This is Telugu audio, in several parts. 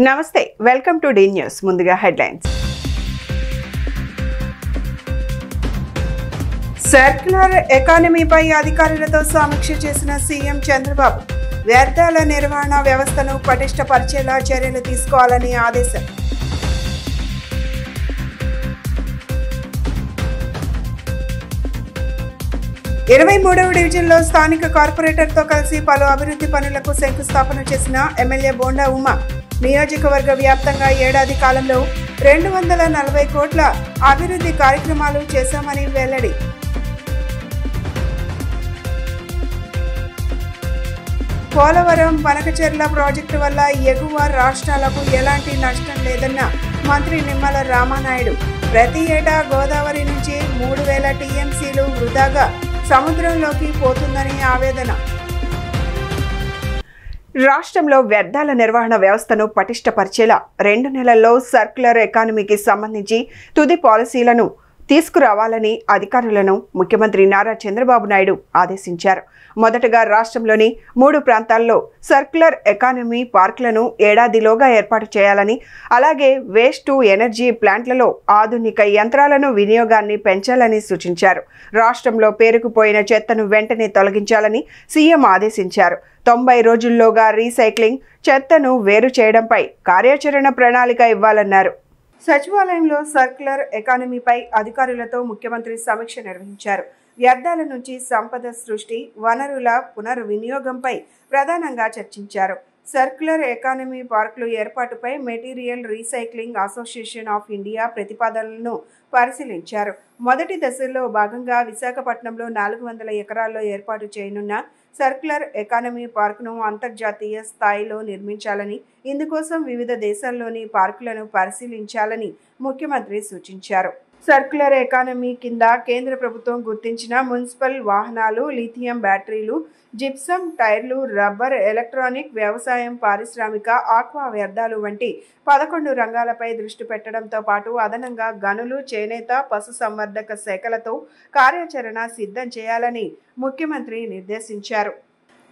నమస్తే వెల్కమ్ టు డి న్యూస్ ముందుగా హెడ్లైన్స్ సర్క్యులర్ ఎకానమీపై అధికారులతో సమీక్ష చేసిన సీఎం చంద్రబాబు వ్యర్థాల నిర్వహణ వ్యవస్థను పటిష్టపరిచేలా చర్యలు తీసుకోవాలని ఆదేశం. ఇరవై 23వ డివిజన్లో స్థానిక కార్పొరేటర్తో కలిసి పలు అభివృద్ధి పనులకు శంకుస్థాపన చేసిన ఎమ్మెల్యే బోండా ఉమా నియోజకవర్గ వ్యాప్తంగా ఏడాది కాలంలో 240 కోట్ల అభివృద్ధి కార్యక్రమాలు చేశామని వెల్లడి. పోలవరం పనకచెర్ల ప్రాజెక్టు వల్ల ఎగువ రాష్ట్రాలకు ఎలాంటి నష్టం లేదన్న మంత్రి నిమ్మల రామానాయుడు. ప్రతి ఏటా గోదావరి నుంచి 3000 టీఎంసీలు వృధాగా సముద్రంలోకి పోతుందని ఆవేదన. రాష్ట్రంలో వ్యర్థాల నిర్వహణ వ్యవస్థను పటిష్టపరిచేలా 2 నెలల్లో సర్క్యులర్ ఎకానమీకి సంబంధించి తుది పాలసీలను తీసుకురావాలని అధికారులను ముఖ్యమంత్రి నారా చంద్రబాబు నాయుడు ఆదేశించారు. మొదటగా రాష్ట్రంలోని 3 ప్రాంతాల్లో సర్క్యులర్ ఎకానమీ పార్కులను ఏడాదిలోగా ఏర్పాటు చేయాలని, అలాగే వేస్ట్ టు ఎనర్జీ ప్లాంట్లలో ఆధునిక యంత్రాలను వినియోగాన్ని పెంచాలని సూచించారు. రాష్ట్రంలో పేరుకుపోయిన చెత్తను వెంటనే తొలగించాలని సీఎం ఆదేశించారు. 90 రోజుల్లోగా రీసైక్లింగ్, చెత్తను వేరు చేయడంపై కార్యాచరణ ప్రణాళిక ఇవ్వాలన్నారు. సచివాలయంలో సర్క్యులర్ ఎకానమీపై అధికారులతో ముఖ్యమంత్రి సమీక్ష నిర్వహించారు. వ్యర్థాల నుంచి సంపద సృష్టి, వనరుల పునర్వినియోగంపై ప్రధానంగా చర్చించారు. సర్క్యులర్ ఎకానమీ పార్కులు ఏర్పాటుపై material recycling association of India ప్రతిపాదనలను పరిశీలించారు. మొదటి దశలో భాగంగా విశాఖపట్నంలో 400 ఎకరాల్లో ఏర్పాటు చేయనున్న సర్క్యులర్ ఎకానమీ పార్కును అంతర్జాతీయ స్థాయిలో నిర్మించాలని, ఇందుకోసం వివిధ దేశాల్లోని పార్కులను పరిశీలించాలని ముఖ్యమంత్రి సూచించారు. సర్క్యులర్ ఎకానమీ కింద కేంద్ర ప్రభుత్వం గుర్తించిన మున్సిపల్ వాహనాలు, లిథియం బ్యాటరీలు, జిప్సం టైర్లు, రబ్బర్, ఎలక్ట్రానిక్, వ్యవసాయం, పారిశ్రామిక, ఆక్వా వ్యర్థాలు వంటి 11 రంగాలపై దృష్టి పెట్టడంతో పాటు అదనంగా గనులు, చేనేత, పశుసంవర్ధక శాఖలతో కార్యాచరణ సిద్ధం చేయాలని ముఖ్యమంత్రి నిర్దేశించారు.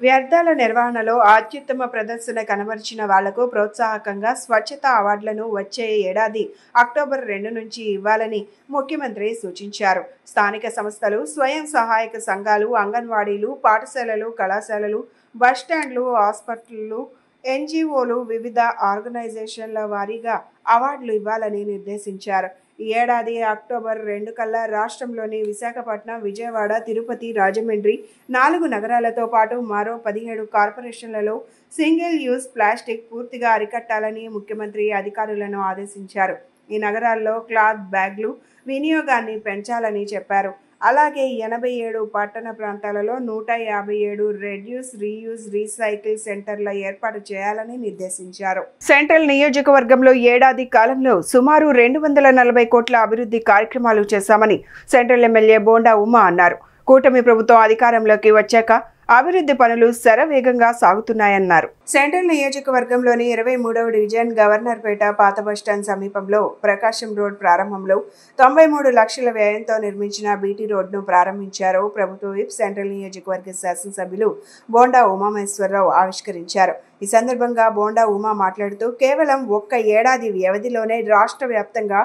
వ్యర్థాల నిర్వహణలో అత్యుత్తమ ప్రదర్శన కనబరిచిన వాళ్లకు ప్రోత్సాహకంగా స్వచ్ఛత అవార్డులను వచ్చే ఏడాది అక్టోబర్ 2 నుంచి ఇవ్వాలని ముఖ్యమంత్రి సూచించారు. స్థానిక సంస్థలు, స్వయం సహాయక సంఘాలు, అంగన్వాడీలు, పాఠశాలలు, కళాశాలలు, బస్టాండ్లు, హాస్పిటళ్లు, ఎన్జిఓలు, వివిధ ఆర్గనైజేషన్ల వారీగా అవార్డులు ఇవ్వాలని నిర్దేశించారు. ఈ ఏడాది అక్టోబర్ 2 కల్లా రాష్ట్రంలోని విశాఖపట్నం, విజయవాడ, తిరుపతి, రాజమండ్రి 4 నగరాలతో పాటు మరో 17 కార్పొరేషన్లలో సింగిల్ యూజ్ ప్లాస్టిక్ పూర్తిగా అరికట్టాలని ముఖ్యమంత్రి అధికారులను ఆదేశించారు. ఈ నగరాల్లో క్లాత్ బ్యాగ్లు వినియోగాన్ని పెంచాలని చెప్పారు. అలాగే 87 పట్టణ ప్రాంతాలలో 157 రెడ్యూస్, రీయూజ్, రీసైకిల్ సెంటర్ల ఏర్పాటు చేయాలని నిర్దేశించారు. సెంట్రల్ నియోజకవర్గంలో ఏడాది కాలంలో సుమారు 240 కోట్ల అభివృద్ధి కార్యక్రమాలు చేశామని సెంట్రల్ ఎమ్మెల్యే బోండా ఉమా అన్నారు. కూటమి ప్రభుత్వం అధికారంలోకి వచ్చాక అభివృద్ధి పనులు శరవేగంగా సాగుతున్నాయన్నారు. సెంట్రల్ నియోజకవర్గంలోని 23వ డివిజన్ గవర్నర్పేట పాత బస్టాండ్ సమీపంలో ప్రకాశం రోడ్ ప్రారంభంలో 93 లక్షల వ్యయంతో నిర్మించిన బీటీ రోడ్ను ప్రారంభించారు. ప్రభుత్వ విప్, సెంట్రల్ నియోజకవర్గ శాసనసభ్యులు బోండా ఉమామహేశ్వరరావు ఆవిష్కరించారు. ఈ సందర్భంగా బోండా ఉమా మాట్లాడుతూ కేవలం 1 ఏడాది వ్యవధిలోనే రాష్ట్ర వ్యాప్తంగా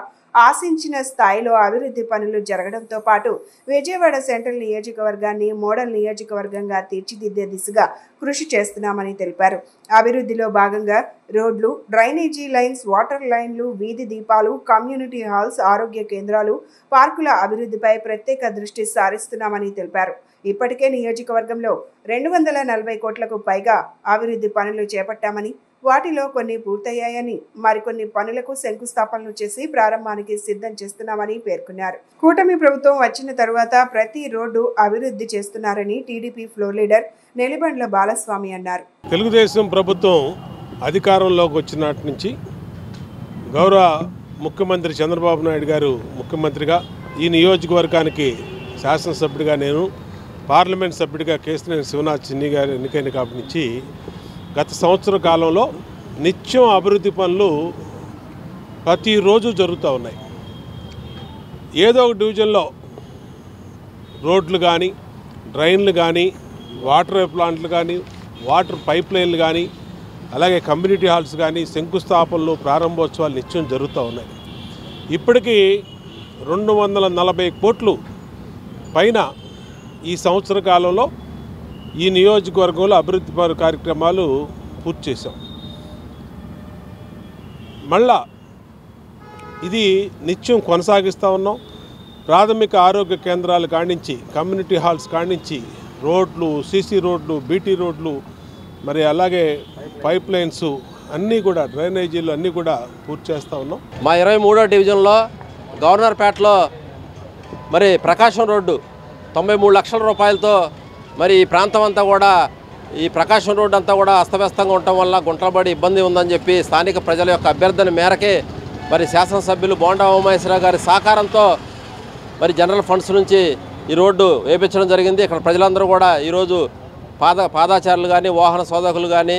ఆశించిన స్థాయిలో అభివృద్ధి పనులు జరగడంతో పాటు విజయవాడ సెంట్రల్ నియోజకవర్గాన్ని మోడల్ నియోజకవర్గంగా తీర్చిదిద్దే దిశగా కృషి చేస్తున్నామని తెలిపారు. అభివృద్ధిలో భాగంగా రోడ్లు, డ్రైనేజీ లైన్స్, వాటర్ లైన్లు, వీధి దీపాలు, కమ్యూనిటీ హాల్స్, ఆరోగ్య కేంద్రాలు, పార్కుల అభివృద్ధిపై ప్రత్యేక దృష్టి సారిస్తున్నామని తెలిపారు. ఇప్పటికే నియోజకవర్గంలో 240 కోట్లకు పైగా అభివృద్ధి పనులు చేపట్టామని, వాటిలో కొన్ని పూర్తయ్యాయని, మరికొన్ని పనులకు శంకుస్థాపనలు చేసి ప్రారంభానికి సిద్ధం చేస్తున్నామని పేర్కొన్నారు. కూటమి ప్రభుత్వం వచ్చిన తరువాత ప్రతి రోడ్డు అభివృద్ధి చేస్తున్నారని TDP floor leader Nelibandla Balaswamy అన్నారు. తెలుగుదేశం ప్రభుత్వం అధికారంలోకి వచ్చినటి నుంచి గౌరవ ముఖ్యమంత్రి చంద్రబాబు నాయుడు గారు ముఖ్యమంత్రిగా, ఈ నియోజకవర్గానికి శాసనసభ్యుడిగా నేను, పార్లమెంట్ సభ్యుడిగా కేశినేని శివనాథ్ చిన్ని గారు ఎన్నికైన కాబట్టి నుంచి గత సంవత్సర కాలంలో నిత్యం అభివృద్ధి పనులు ప్రతిరోజు జరుగుతూ ఉన్నాయి. ఏదో ఒక డివిజన్లో రోడ్లు కానీ, డ్రైన్లు కానీ, వాటర్ ప్లాంట్లు కానీ, వాటర్ పైప్ లైన్లు కానీ, అలాగే కమ్యూనిటీ హాల్స్ కానీ శంకుస్థాపనలు ప్రారంభోత్సవాలు నిత్యం జరుగుతూ ఉన్నాయి. ఇప్పటికీ 240 కోట్లు పైన ఈ సంవత్సర కాలంలో ఈ నియోజకవర్గంలో అభివృద్ధి కార్యక్రమాలు పూర్తి చేశాం. మళ్ళా ఇది నిత్యం కొనసాగిస్తూ ఉన్నాం. ప్రాథమిక ఆరోగ్య కేంద్రాలు కానించి కమ్యూనిటీ హాల్స్ కానించి రోడ్లు, సీసీ రోడ్లు, బీటీ రోడ్లు, మరి అలాగే పైప్ లైన్స్ అన్నీ కూడా, డ్రైనేజీలు అన్నీ కూడా పూర్తి చేస్తూ ఉన్నాం. మా 23వ డివిజన్లో గవర్నర్పేటలో మరి ప్రకాశం రోడ్డు 93 లక్షల రూపాయలతో మరి ఈ ప్రాంతం అంతా కూడా, ఈ ప్రకాశం రోడ్డు అంతా కూడా అస్తవ్యస్తంగా ఉండటం వల్ల గుంటలబడి ఇబ్బంది ఉందని చెప్పి స్థానిక ప్రజల యొక్క అభ్యర్థన మేరకే మరి శాసనసభ్యులు బోండా ఉమామహేశ్వరరావు గారి సహకారంతో మరి జనరల్ ఫండ్స్ నుంచి ఈ రోడ్డు వేయించడం జరిగింది. ఇక్కడ ప్రజలందరూ కూడా ఈరోజు పాదాచారులు కానీ, వాహన శోధకులు కానీ,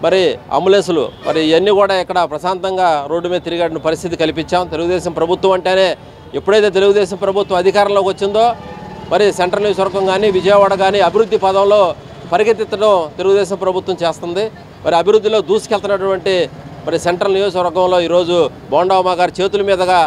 మరి అంబులెన్సులు మరి ఇవన్నీ కూడా ఇక్కడ ప్రశాంతంగా రోడ్డు మీద తిరిగే పరిస్థితి కల్పించాం. తెలుగుదేశం ప్రభుత్వం అంటేనే, ఎప్పుడైతే తెలుగుదేశం ప్రభుత్వం అధికారంలోకి వచ్చిందో మరి సెంట్రల్ నియోజకవర్గం కానీ, విజయవాడ కానీ అభివృద్ధి పదంలో పరిగెత్తడం తెలుగుదేశం ప్రభుత్వం చేస్తుంది. మరి అభివృద్ధిలో దూసుకెళ్తున్నటువంటి మరి సెంట్రల్ నియోజకవర్గంలో ఈరోజు బోండా ఉమా గారి చేతుల మీదుగా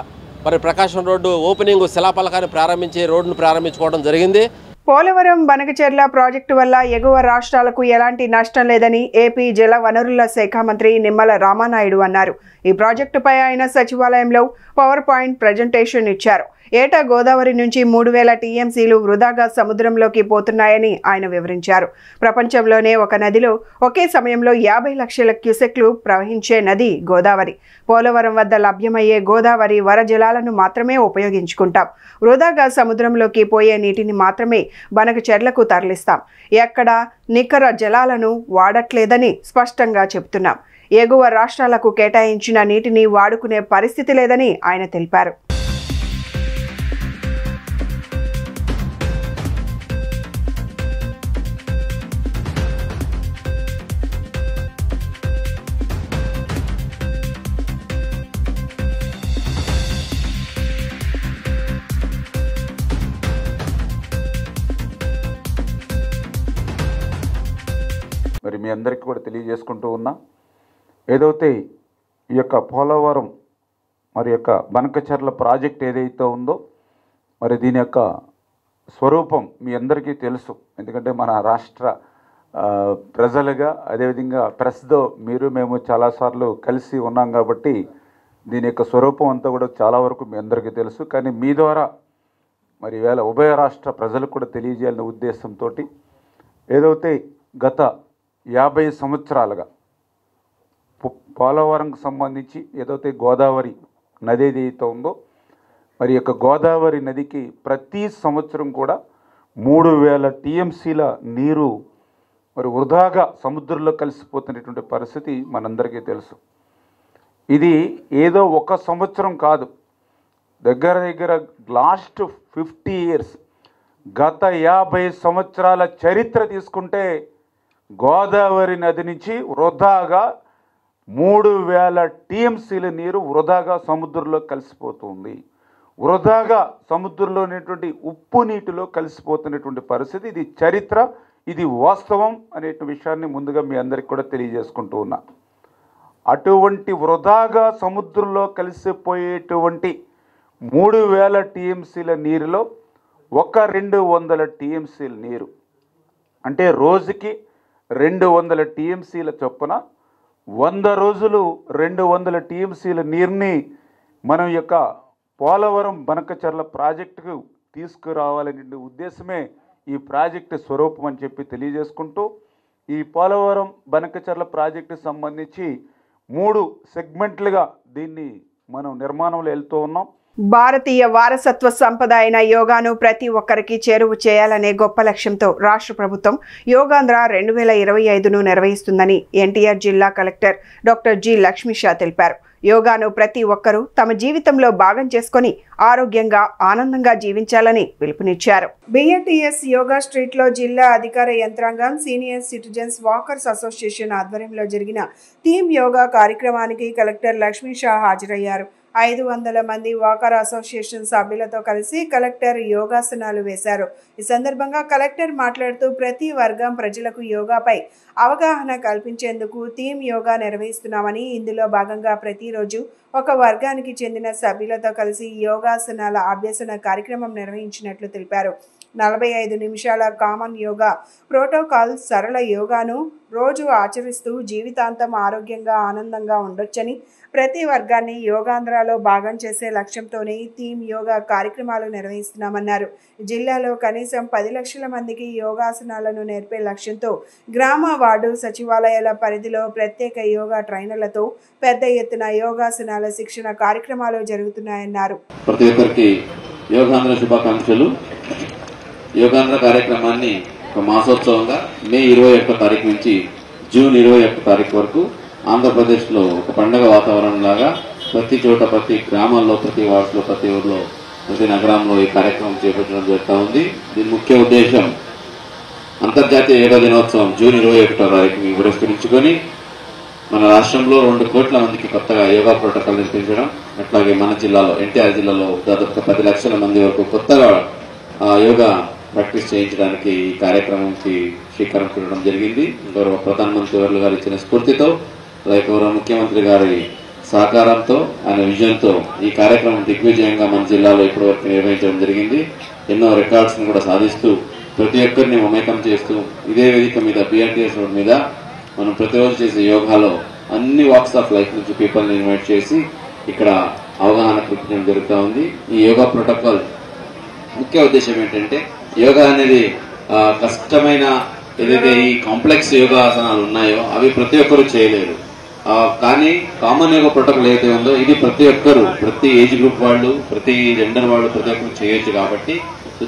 మరి ప్రకాశం రోడ్డు ఓపెనింగ్ శిలాఫలకాన్ని ప్రారంభించి రోడ్డును ప్రారంభించుకోవడం జరిగింది. పోలవరం బనకచెర్ల ప్రాజెక్టు వల్ల ఎగువ రాష్ట్రాలకు ఎలాంటి నష్టం లేదని ఏపీ జల వనరుల శాఖ మంత్రి నిమ్మల రామానాయుడు అన్నారు. ఈ ప్రాజెక్టుపై ఆయన సచివాలయంలో పవర్ పాయింట్ ప్రజెంటేషన్ ఇచ్చారు. ఏటా గోదావరి నుంచి 3000 టీఎంసీలు వృధాగా సముద్రంలోకి పోతున్నాయని ఆయన వివరించారు. ప్రపంచంలోనే ఒక నదిలో ఒకే సమయంలో 50 లక్షల క్యూసెక్లు ప్రవహించే నది గోదావరి. పోలవరం వద్ద లభ్యమయ్యే గోదావరి వర జలాలను మాత్రమే ఉపయోగించుకుంటాం. వృధాగా సముద్రంలోకి పోయే నీటిని మాత్రమే బనకచెర్లకు తరలిస్తాం. ఎక్కడ నికర జలాలను వాడట్లేదని స్పష్టంగా చెబుతున్నాం. ఎగువ రాష్ట్రాలకు కేటాయించిన నీటిని వాడుకునే పరిస్థితి లేదని ఆయన తెలిపారు. మరి మీ అందరికీ కూడా తెలియజేసుకుంటూ ఉన్నా, ఏదైతే ఈ యొక్క పోలవరం మరి యొక్క బనకచెర్ల ప్రాజెక్ట్ ఏదైతే ఉందో మరి దీని యొక్క స్వరూపం మీ అందరికీ తెలుసు. ఎందుకంటే మన రాష్ట్ర ప్రజలుగా, అదేవిధంగా ప్రెస్తో మేము చాలాసార్లు కలిసి ఉన్నాం కాబట్టి దీని యొక్క స్వరూపం అంతా కూడా చాలా వరకు మీ అందరికీ తెలుసు. కానీ మీ ద్వారా మరి వేళ ఉభయ రాష్ట్ర ప్రజలకు కూడా తెలియజేయాలనే ఉద్దేశంతో ఏదైతే గత 50 సంవత్సరాలుగా పోలవరంకు సంబంధించి ఏదైతే గోదావరి నది ఏదైతే ఉందో మరి యొక్క గోదావరి నదికి ప్రతి సంవత్సరం కూడా 3000 టీఎంసీల నీరు మరి వృధాగా సముద్రంలో కలిసిపోతున్నటువంటి పరిస్థితి మనందరికీ తెలుసు. ఇది ఏదో ఒక సంవత్సరం కాదు, దగ్గర లాస్ట్ 50 ఇయర్స్, గత 50 సంవత్సరాల చరిత్ర తీసుకుంటే గోదావరి నది నుంచి వృధాగా 3000 టీఎంసీల నీరు వృధాగా సముద్రంలో కలిసిపోతుంది. వృధాగా సముద్రంలో ఉన్నటువంటి ఉప్పు నీటిలో కలిసిపోతున్నటువంటి పరిస్థితి. ఇది చరిత్ర, ఇది వాస్తవం అనే విషయాన్ని ముందుగా మీ అందరికీ కూడా తెలియజేసుకుంటూ ఉన్నా. అటువంటి వృధాగా సముద్రంలో కలిసిపోయేటువంటి 3000 టీఎంసీల నీరులో 200 టీఎంసీల నీరు అంటే రోజుకి 200 టీఎంసీల చొప్పున 100 రోజులు 200 టీఎంసీల నీరుని మనం యొక్క పోలవరం బనకచెర్ల ప్రాజెక్టుకు తీసుకురావాలనే ఉద్దేశమే ఈ ప్రాజెక్టు స్వరూపం అని చెప్పి తెలియజేసుకుంటూ, ఈ పోలవరం బనకచెర్ల ప్రాజెక్టుకు సంబంధించి 3 సెగ్మెంట్లుగా దీన్ని మనం నిర్మాణంలో వెళ్తూ ఉన్నాం. భారతీయ వారసత్వ సంపద అయిన యోగాను ప్రతి ఒక్కరికి చేరువ చేయాలనే గొప్ప లక్ష్యంతో రాష్ట్ర ప్రభుత్వం యోగాంధ్ర 2025ను నిర్వహిస్తుందని ఎన్టీఆర్ జిల్లా కలెక్టర్ డాక్టర్ జి లక్ష్మీషా తెలిపారు. యోగాను ప్రతి ఒక్కరూ తమ జీవితంలో భాగం చేసుకుని ఆరోగ్యంగా ఆనందంగా జీవించాలని పిలుపునిచ్చారు. బిఎన్టీఎస్ యోగా స్ట్రీట్లో జిల్లా అధికార యంత్రాంగం, సీనియర్ సిటిజన్స్ వాకర్స్ అసోసియేషన్ ఆధ్వర్యంలో జరిగిన టీమ్ యోగా కార్యక్రమానికి కలెక్టర్ లక్ష్మీషా హాజరయ్యారు. 500 మంది వాకర్ అసోసియేషన్ సభ్యులతో కలిసి కలెక్టర్ యోగాసనాలు వేశారు. ఈ సందర్భంగా కలెక్టర్ మాట్లాడుతూ ప్రతి వర్గం ప్రజలకు యోగాపై అవగాహన కల్పించేందుకు థీమ్ యోగా నిర్వహిస్తున్నామని, ఇందులో భాగంగా ప్రతిరోజు ఒక వర్గానికి చెందిన సభ్యులతో కలిసి యోగాసనాల అభ్యసన కార్యక్రమం నిర్వహించినట్లు తెలిపారు. 45 నిమిషాల కామన్ యోగా ప్రోటోకాల్ సరళ యోగాను రోజు ఆచరిస్తూ జీవితాంతం ఆరోగ్యంగా ఆనందంగా ఉండొచ్చని, ప్రతి వర్గాన్ని యోగాంధ్రాలో భాగం చేసే లక్ష్యంతోనే థీమ్ యోగా కార్యక్రమాలు నిర్వహిస్తున్నామన్నారు. జిల్లాలో కనీసం 10 లక్షల మందికి యోగాసనాలను నేర్పే లక్ష్యంతో గ్రామ, వార్డు సచివాలయాల పరిధిలో ప్రత్యేక యోగా ట్రైనర్లతో పెద్ద ఎత్తున యోగాసనాల శిక్షణ కార్యక్రమాలు జరుగుతున్నాయన్నారు. ప్రతి ఒక్కరికి యోగాంధ్ర శుభాకాంక్షలు. యోగాంధ్ర కార్యక్రమాన్ని ఒక మాసోత్సవంగా మే 21 తారీఖు నుంచి జూన్ 21 తారీఖు వరకు ఆంధ్రప్రదేశ్లో ఒక పండుగ వాతావరణం లాగా ప్రతి చోట, ప్రతి గ్రామాల్లో, ప్రతి వార్డులో, ప్రతి ఊర్లో, ప్రతి నగరంలో ఈ కార్యక్రమం చేపట్టడం జరుగుతూ ఉంది. దీని ముఖ్య ఉద్దేశం అంతర్జాతీయ యోగా దినోత్సవం జూన్ 21 తారీఖుని పురస్కరించుకొని మన రాష్ట్రంలో 2 కోట్ల మందికి కొత్తగా యోగా ప్రోటోకాల్ నిర్మించడం, అట్లాగే మన జిల్లాలో ఎన్టీఆర్ జిల్లాలో దాదాపు 10 లక్షల మంది వరకు కొత్తగా యోగా ప్రాక్టీస్ చేయించడానికి ఈ కార్యక్రమంకి శ్రీకారం చుట్టడం జరిగింది. గౌరవ ప్రధానమంత్రి వర్యులు గారు ఇచ్చిన స్ఫూర్తితో, అలాగే గౌరవ ముఖ్యమంత్రి గారి సహకారంతో, ఆయన విజన్తో ఈ కార్యక్రమం దిగ్విజయంగా మన జిల్లాలో ఇప్పటివరకు నిర్వహించడం జరిగింది. ఎన్నో రికార్డ్స్ ని కూడా సాధిస్తూ ప్రతి ఒక్కరిని మమేకం చేస్తూ ఇదే వేదిక మీద BRTS రోడ్ మీద మనం ప్రతిరోజు చేసే యోగాలో అన్ని వాక్స్ ఆఫ్ లైఫ్ నుంచి పీపుల్ని ఇన్వైట్ చేసి ఇక్కడ అవగాహన కల్పించడం జరుగుతూ ఉంది. ఈ యోగా ప్రోటోకాల్ ముఖ్య ఉద్దేశం ఏంటంటే, యోగా అనేది కష్టమైన ఏదైతే ఈ కాంప్లెక్స్ యోగాసనాలు ఉన్నాయో అవి ప్రతి ఒక్కరు చేయలేరు. కానీ కామన్ యోగా ప్రోటోకాల్ ఏదైతే ఉందో ఇది ప్రతి ఒక్కరు, ప్రతి ఏజ్ గ్రూప్ వాళ్ళు, ప్రతి జెండర్ వాళ్ళు ప్రతి ఒక్కరు చేయొచ్చు. కాబట్టి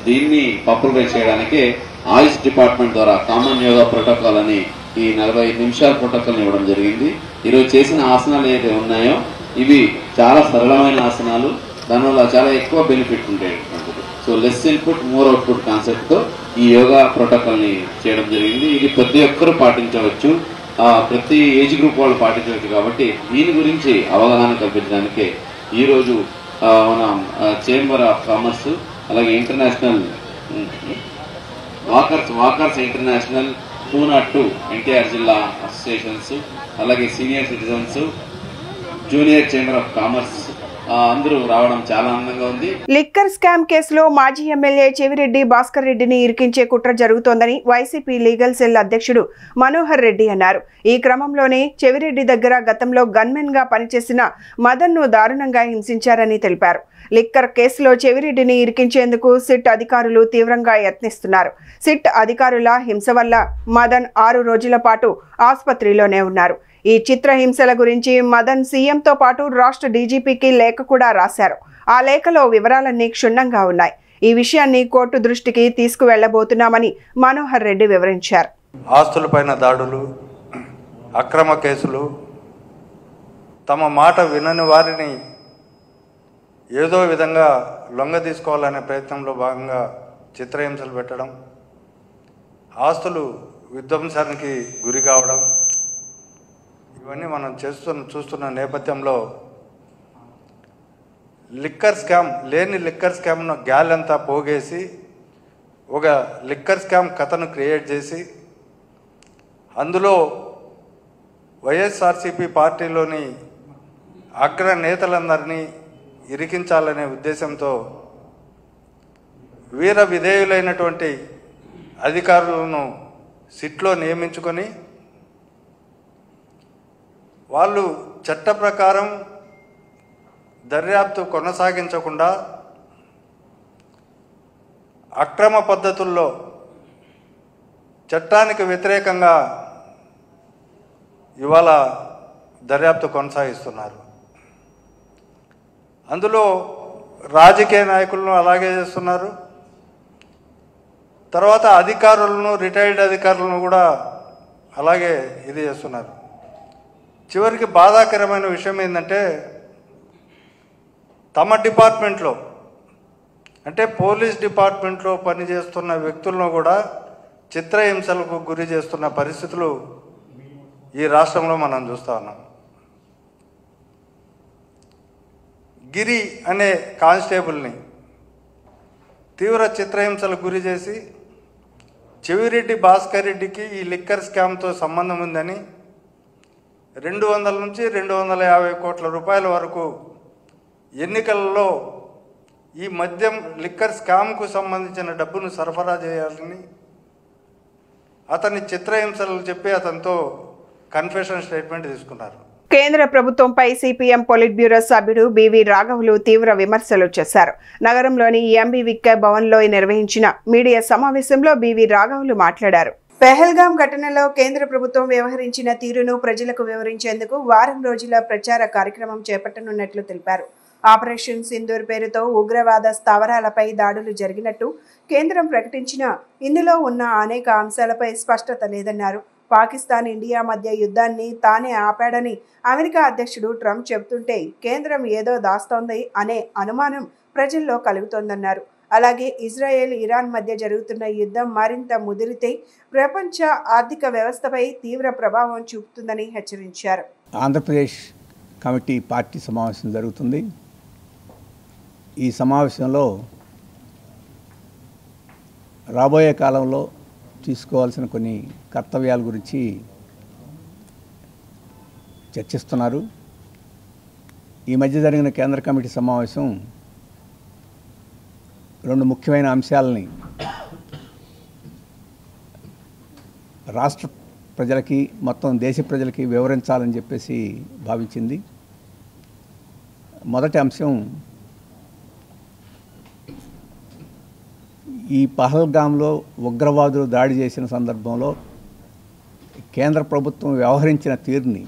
దీన్ని పాపులరైజ్ చేయడానికే ఆయుష్ డిపార్ట్మెంట్ ద్వారా కామన్ యోగా ప్రోటోకాల్ అని ఈ 45 నిమిషాల ప్రోటోకాల్ ఇవ్వడం జరిగింది. ఈరోజు చేసిన ఆసనాలు ఏదైతే ఉన్నాయో ఇవి చాలా సరళమైన ఆసనాలు, దానివల్ల చాలా ఎక్కువ బెనిఫిట్ ఉంటాయి. So less input more output concept తో ఈ యోగా ప్రోటోకాల్ ని చేయడం జరిగింది. ఇది ప్రతి ఒక్కరూ పాటించవచ్చు, ప్రతి ఏజ్ గ్రూప్ వాళ్ళు పాటించవచ్చు. కాబట్టి దీని గురించి అవగాహన కల్పించడానికే ఈరోజు మన చేంబర్ ఆఫ్ కామర్స్, అలాగే ఇంటర్నేషనల్ వాకర్స్ ఇంటర్నేషనల్, 202 ఎన్టీఆర్ జిల్లా అసోసియేషన్స్, అలాగే senior citizens, junior chamber of commerce అందరూ రావడం చాలా ఆనందంగా ఉంది. లిక్కర్ స్కామ్ కేసులో మాజీ ఎమ్మెల్యే చెవిరెడ్డి భాస్కర్ రెడ్డిని ఇరికించే కుట్ర జరుగుతోందని వైసీపీ లీగల్ సెల్ అధ్యక్షుడు మనోహర్ రెడ్డి అన్నారు. ఈ క్రమంలోనే చెవిరెడ్డి దగ్గర గతంలో గన్మెన్ గా పనిచేసిన మదన్ ను దారుణంగా హింసించారని తెలిపారు. లిక్కర్ కేసులో చెవిరెడ్డిని ఇరికించేందుకు సిట్ అధికారులు తీవ్రంగా యత్నిస్తున్నారు. సిట్ అధికారుల హింస వల్ల మదన్ 6 రోజుల పాటు ఆసుపత్రిలోనే ఉన్నారు. ఈ చిత్రహింసల గురించి మదన్ సీఎంతో పాటు రాష్ట్ర డీజీపీకి లేఖ కూడా రాశారు. ఆ లేఖలో వివరాలన్నీ క్షుణ్ణంగా ఉన్నాయి. ఈ విషయాన్ని కోర్టు దృష్టికి తీసుకువెళ్లబోతున్నామని మనోహర్ రెడ్డి వివరించారు. ఆస్తులపైన దాడులు, అక్రమ కేసులు, తమ మాట వినని వారిని ఏదో విధంగా లొంగ తీసుకోవాలనే ప్రయత్నంలో భాగంగా చిత్రహింసలు పెట్టడం, ఆస్తులు విధ్వంసానికి గురి కావడం, ఇవన్నీ మనం చూస్తున్న నేపథ్యంలో లిక్కర్ స్కామ్ లేని లిక్కర్ స్కామ్ను గ్యాలంతా పోగేసి ఒక లిక్కర్ స్కామ్ కథను క్రియేట్ చేసి అందులో వైఎస్ఆర్సీపీ పార్టీలోని అగ్ర నేతలందరినీ ఇరికించాలనే ఉద్దేశంతో వీర విధేయులైనటువంటి అధికారులను సిట్లో నియమించుకొని వాళ్ళు చట్ట ప్రకారం దర్యాప్తు కొనసాగించకుండా అక్రమ పద్ధతుల్లో చట్టానికి వ్యతిరేకంగా ఇవాళ దర్యాప్తు కొనసాగిస్తున్నారు. అందులో రాజకీయ నాయకులను అలాగే చేస్తున్నారు. తర్వాత అధికారులను, రిటైర్డ్ అధికారులను కూడా అలాగే ఇది చేస్తున్నారు. చివరికి బాధాకరమైన విషయం ఏంటంటే తమ డిపార్ట్మెంట్లో అంటే పోలీస్ డిపార్ట్మెంట్లో పనిచేస్తున్న వ్యక్తులను కూడా చిత్రహింసలకు గురి చేస్తున్న పరిస్థితులు ఈ రాష్ట్రంలో మనం చూస్తూ ఉన్నాం. గిరి అనే కానిస్టేబుల్ని తీవ్ర చిత్రహింసలకు గురి చేసి చెవిరెడ్డి భాస్కర్ రెడ్డికి ఈ లిక్కర్ స్కామ్తో సంబంధం ఉందని 200 నుంచి 250 కోట్ల రూపాయల వరకు ఎన్నికలలో ఈ మద్యం లిక్కర్ స్కామ్కు సంబంధించిన డబ్బును సరఫరా చేయాలని అతన్ని చిత్రహింసలు చెప్పి అతనితో కన్ఫెషన్ స్టేట్మెంట్ తీసుకున్నారు. కేంద్ర ప్రభుత్వంపై సిపిఎం పొలిట్ బ్యూరో సభ్యుడు బివి రాఘవులు తీవ్ర విమర్శలు చేశారు. నగరంలోని ఎంబీవికే భవన్లో నిర్వహించిన మీడియా సమావేశంలో బివి రాఘవులు మాట్లాడారు. పెహల్గాం ఘటనలో కేంద్ర ప్రభుత్వం వ్యవహరించిన తీరును ప్రజలకు వివరించేందుకు వారం రోజుల ప్రచార కార్యక్రమం చేపట్టనున్నట్లు తెలిపారు. ఆపరేషన్ సింధూర్ పేరుతో ఉగ్రవాద స్థావరాలపై దాడులు జరిగినట్టు కేంద్రం ప్రకటించినా ఇందులో ఉన్న అనేక అంశాలపై స్పష్టత లేదన్నారు. పాకిస్తాన్ ఇండియా మధ్య యుద్ధాన్ని తానే ఆపాడని అమెరికా అధ్యక్షుడు ట్రంప్ చెబుతుంటే కేంద్రం ఏదో దాస్తోంది అనే అనుమానం ప్రజల్లో కలుగుతోందన్నారు. అలాగే ఇజ్రాయెల్ ఇరాన్ మధ్య జరుగుతున్న యుద్ధం మరింత ముదిరితే ప్రపంచ ఆర్థిక వ్యవస్థపై తీవ్ర ప్రభావం చూపుతుందని హెచ్చరించారు. ఆంధ్రప్రదేశ్ కమిటీ పార్టీ సమావేశం జరుగుతుంది. ఈ సమావేశంలో రాబోయే కాలంలో తీసుకోవాల్సిన కొన్ని కర్తవ్యాల గురించి చర్చిస్తున్నారు. ఈ మధ్య జరిగిన కేంద్ర కమిటీ సమావేశం 2 ముఖ్యమైన అంశాలని రాష్ట్ర ప్రజలకి మొత్తం దేశ ప్రజలకి వివరించాలని చెప్పేసి భావించింది. మొదటి అంశం ఈ పహల్గాంలో ఉగ్రవాదులు దాడి చేసిన సందర్భంలో కేంద్ర ప్రభుత్వం వ్యవహరించిన తీరుని,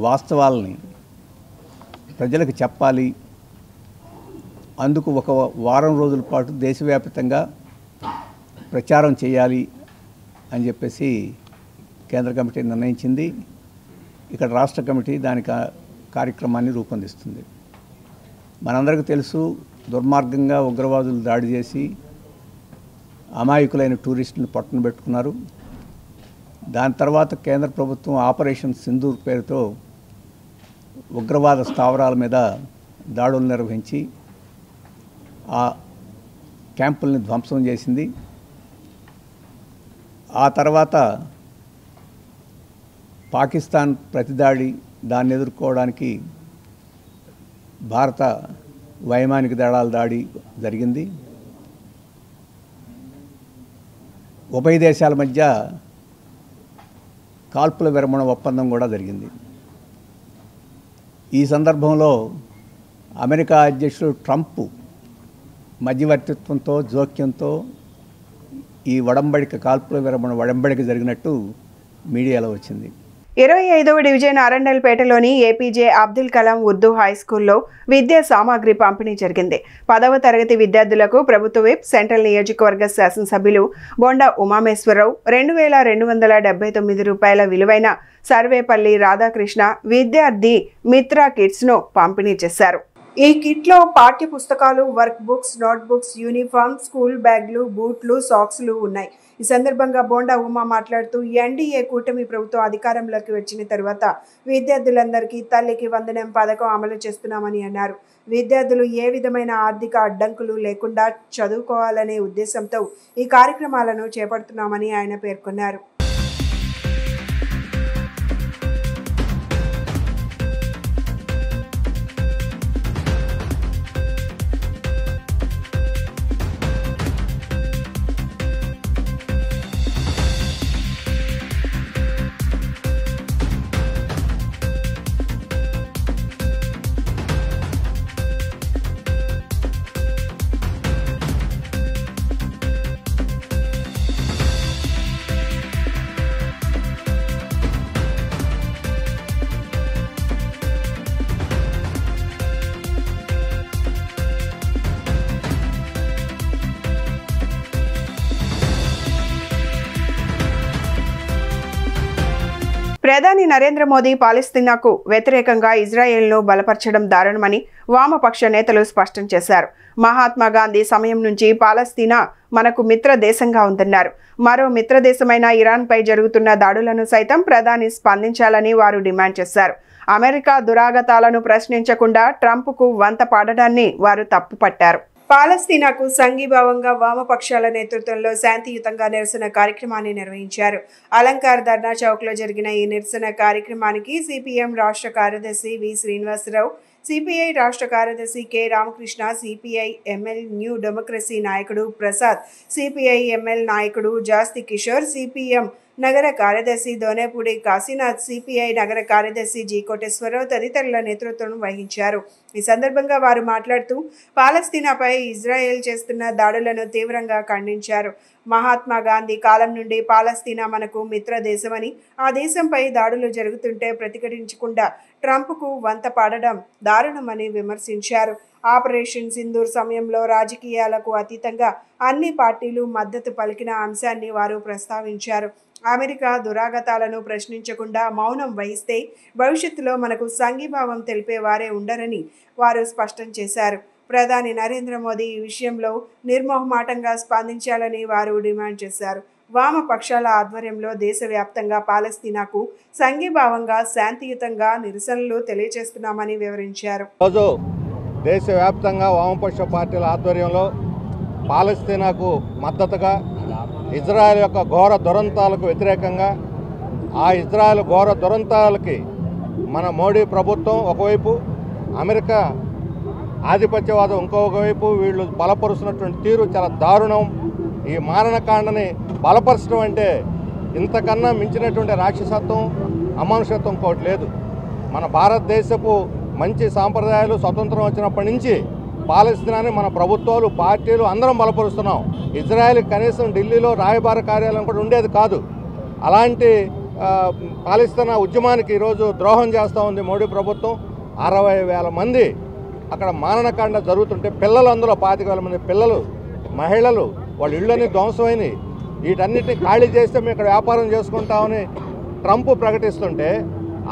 వాస్తవాలని ప్రజలకు చెప్పాలి. అందుకు ఒక వారం రోజుల పాటు దేశవ్యాప్తంగా ప్రచారం చేయాలి అని చెప్పేసి కేంద్ర కమిటీ నిర్ణయించింది. ఇక్కడ రాష్ట్ర కమిటీ దాని కార్యక్రమాన్ని రూపొందిస్తుంది. మనందరికీ తెలుసు, దుర్మార్గంగా ఉగ్రవాదులు దాడి చేసి అమాయకులైన టూరిస్టులను పట్టున పెట్టుకున్నారు. దాని తర్వాత కేంద్ర ప్రభుత్వం ఆపరేషన్ సింధూర్ పేరుతో ఉగ్రవాద స్థావరాల మీద దాడులు నిర్వహించి ఆ క్యాంపుల్ని ధ్వంసం చేసింది. ఆ తర్వాత పాకిస్తాన్ ప్రతిదాడి దాన్ని ఎదుర్కోవడానికి భారత వైమానిక దళాల దాడి జరిగింది. ఉభయ దేశాల మధ్య కాల్పుల విరమణ ఒప్పందం కూడా జరిగింది. ఈ సందర్భంలో అమెరికా అధ్యక్షుడు ట్రంప్ మధ్యవర్తిత్వంతో జోక్యంతో ఈ కాల్పుల విరమణ ఒడంబడిక జరిగినట్టు మీడియాలో వచ్చింది. 25వ డివిజన్ అరండల్పేటలోని ఏపీజే అబ్దుల్ కలాం ఉర్దూ హైస్కూల్లో విద్యా సామాగ్రి పంపిణీ జరిగింది. 10వ తరగతి విద్యార్థులకు ప్రభుత్వ విప్ సెంట్రల్ నియోజకవర్గ శాసనసభ్యులు బొండా ఉమామేశ్వరరావు 2279 రూపాయల విలువైన సర్వేపల్లి రాధాకృష్ణ విద్యార్థి మిత్రా కిట్స్ను పంపిణీ చేశారు. ఈ కిట్లో పాఠ్య పుస్తకాలు, work books, note books, uniform, school బ్యాగ్లు, బూట్లు, సాక్స్లు ఉన్నాయి. ఈ సందర్భంగా బోండా ఉమా మాట్లాడుతూ ఎన్డీఏ కూటమి ప్రభుత్వం అధికారంలోకి వచ్చిన తర్వాత విద్యార్థులందరికీ తల్లికి వందనం పథకం అమలు చేస్తున్నామని అన్నారు. విద్యార్థులు ఏ విధమైన ఆర్థిక అడ్డంకులు లేకుండా చదువుకోవాలనే ఉద్దేశంతో ఈ కార్యక్రమాలను చేపడుతున్నామని ఆయన పేర్కొన్నారు. ప్రధాని నరేంద్ర మోదీ పాలస్తీనాకు వ్యతిరేకంగా ఇజ్రాయెల్ను బలపరచడం దారుణమని వామపక్ష నేతలు స్పష్టం చేశారు. మహాత్మా గాంధీ సమయం నుంచి పాలస్తీనా మనకు మిత్ర దేశంగా ఉందన్నారు. మరో మిత్ర దేశమైన ఇరాన్పై జరుగుతున్న దాడులను సైతం ప్రధాని స్పందించాలని వారు డిమాండ్ చేశారు. అమెరికా దురాగతాలను ప్రశ్నించకుండా ట్రంప్కు వంత పాడడాన్ని వారు తప్పుపట్టారు. పాలస్తీనాకు సంఘీభావంగా వామపక్షాల నేతృత్వంలో శాంతియుతంగా నిరసన కార్యక్రమాన్ని నిర్వహించారు. అలంకార్ ధర్నా చౌక్లో జరిగిన ఈ నిరసన కార్యక్రమానికి సిపిఎం రాష్ట్ర కార్యదర్శి వి శ్రీనివాసరావు, సిపిఐ రాష్ట్ర కార్యదర్శి K Ramakrishna, CPI ML new democracy నాయకుడు ప్రసాద్, సిపిఐ ఎంఎల్ నాయకుడు జాస్తి కిషోర్, సిపిఎం నగర కార్యదర్శి దోనేపూడి కాశీనాథ్, సిపిఐ నగర కార్యదర్శి జి కోటేశ్వరరావు తదితరుల నేతృత్వం వహించారు. ఈ సందర్భంగా వారు మాట్లాడుతూ పాలస్తీనాపై ఇజ్రాయెల్ చేస్తున్న దాడులను తీవ్రంగా ఖండించారు. మహాత్మా గాంధీ కాలం నుండి పాలస్తీనా మనకు మిత్ర దేశమని, ఆ దేశంపై దాడులు జరుగుతుంటే ప్రతిఘటించకుండా ట్రంప్కు వంత పాడడం దారుణమని విమర్శించారు. ఆపరేషన్ సింధూర్ సమయంలో రాజకీయాలకు అతీతంగా అన్ని పార్టీలు మద్దతు పలికిన అంశాన్ని వారు ప్రస్తావించారు. అమెరికా దురాగతాలను ప్రశ్నించకుండా మౌనం వహిస్తే భవిష్యత్తులో మనకు సంఘీభావం తెలిపేవారే ఉండరని వారు స్పష్టం చేశారు. ప్రధాని నరేంద్ర మోదీ ఈ విషయంలో నిర్మోహమాటంగా స్పందించాలని వారు డిమాండ్ చేశారు. వామపక్షాల ఆధ్వర్యంలో దేశవ్యాప్తంగా పాలస్తీనాకు సంఘీభావంగా శాంతియుతంగా నిరసనలు తెలియజేస్తున్నామని వివరించారు. రోజు దేశవ్యాప్తంగా వామపక్ష పార్టీల ఆధ్వర్యంలో పాలస్తీనాకు మద్దతుగా, ఇజ్రాయెల్ యొక్క ఘోర దురంతాలకు వ్యతిరేకంగా, ఆ ఇజ్రాయెల్ ఘోర దురంతాలకి మన మోడీ ప్రభుత్వం ఒకవైపు, అమెరికా ఆధిపత్యవాదం ఇంకొక వైపు వీళ్ళు బలపరుస్తున్నటువంటి తీరు చాలా దారుణం. ఈ మారణకాండని బలపరచడం అంటే ఇంతకన్నా మించినటువంటి రాక్షసత్వం, అమానుషత్వం ఇంకోటి లేదు. మన భారతదేశపు మంచి సాంప్రదాయాలు స్వతంత్రం వచ్చినప్పటి నుంచి పాలస్తీనాని మన ప్రభుత్వాలు, పార్టీలు అందరం బలపరుస్తున్నాం. ఇజ్రాయెల్ కనీసం ఢిల్లీలో రాయబార కార్యాలయం కూడా ఉండేది కాదు. అలాంటి పాలస్తీనా ఉద్యమానికి ఈరోజు ద్రోహం చేస్తూ ఉంది మోడీ ప్రభుత్వం. 60,000 మంది అక్కడ మారణకాండ జరుగుతుంటే పిల్లలు, అందులో 25,000 మంది పిల్లలు, మహిళలు, వాళ్ళ ఇళ్ళని ధ్వంసమైనవి. వీటన్నిటిని ఖాళీ చేస్తే మేము ఇక్కడ వ్యాపారం చేసుకుంటామని ట్రంప్ ప్రకటిస్తుంటే,